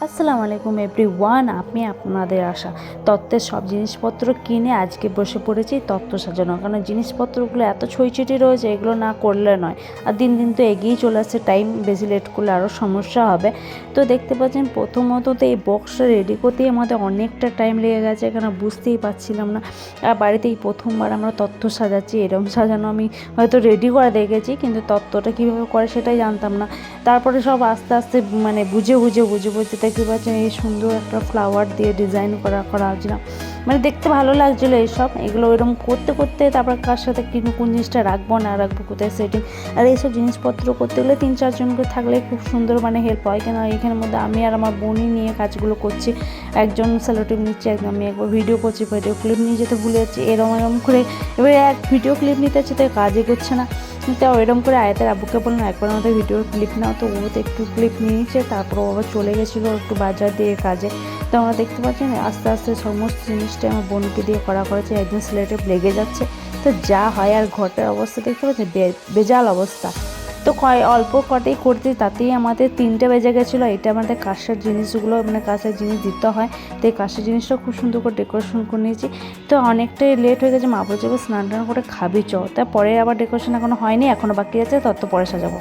আসসালামু আলাইকুম এভরিওয়ান, আমি আপনাদের আশা তত্ত্বের সব জিনিসপত্র কিনে আজকে বসে পড়েছি তত্ত্ব সাজানো। কারণ জিনিসপত্রগুলো এত ছইছিটি রয়েছে, এগুলো না করলে নয়। আর দিন দিন তো এগিয়েই চলে আসছে টাইম, বেশি লেট করলে আরও সমস্যা হবে। তো দেখতে পাচ্ছেন প্রথমত তো এই বক্সটা রেডি করতেই আমাদের অনেকটা টাইম লেগে গেছে, কারণ বুঝতেই পারছিলাম না। আর বাড়িতে এই প্রথমবার আমরা তত্ত্ব সাজাচ্ছি, এরকম সাজানো আমি হয়তো রেডি করে দেখেছি, কিন্তু তত্ত্বটা কীভাবে করে সেটাই জানতাম না। তারপরে সব আস্তে আস্তে বুঝে দেখতে পাচ্ছেন এই সুন্দর একটা ফ্লাওয়ার দিয়ে ডিজাইন করা হচ্ছিল, দেখতে ভালো লাগছিলো এইসব। এগুলো এরকম করতে করতে তারপর কার সাথে কোন জিনিসটা রাখবো না রাখবো, কোথায় সেটিং, আর এইসব জিনিসপত্র করতে গেলে 3-4 জন করে থাকলে খুব সুন্দর হেল্প হয়। কেন এখানের মধ্যে আমি আর আমার বোনই নিয়ে কাজগুলো করছি। একজন সেলোটেপ নিচ্ছে, আমি একবার ভিডিও করছি, ভিডিও ক্লিপ নিয়ে যেতে ভুলে যাচ্ছি, এরম করে এবারে এক ভিডিও ক্লিপ নিতে হচ্ছে, তাই কাজই করছে না। তো এরকম করে আয়াতের আব্বুকে বললাম একবার আমাদের ভিডিওর ক্লিপ নাও, তো ও তো একটু ক্লিপ নিয়ে নিচ্ছে, তারপর ও আবার চলে গেছিলো একটু বাজার দিয়ে কাজে। তো আমরা দেখতে পাচ্ছেন আস্তে আস্তে সমস্ত জিনিসটা আমার বোনকে দিয়ে করা করেছে, একদিন সিলেটে লেগে যাচ্ছে। তো যা হয়, আর ঘরটার অবস্থা দেখতে পাচ্ছেন বেজাল অবস্থা। তো অল্প কটেই করতে তাতেই আমাদের 3টে বেজে গেছিলো। এটা আমাদের কাঁসার জিনিসগুলো কাঁসার জিনিস দিতে হয়, তো এই কাঁসার জিনিসটা খুব সুন্দর করে ডেকোরেশন করে নিয়েছি। তো অনেকটাই লেট হয়ে গেছে, মা বলছে স্নান টান করে খাবি চ। তারপরে আবার ডেকোরেশন এখনও হয়নি, এখনও বাকি আছে, তত পরে সাজাবো।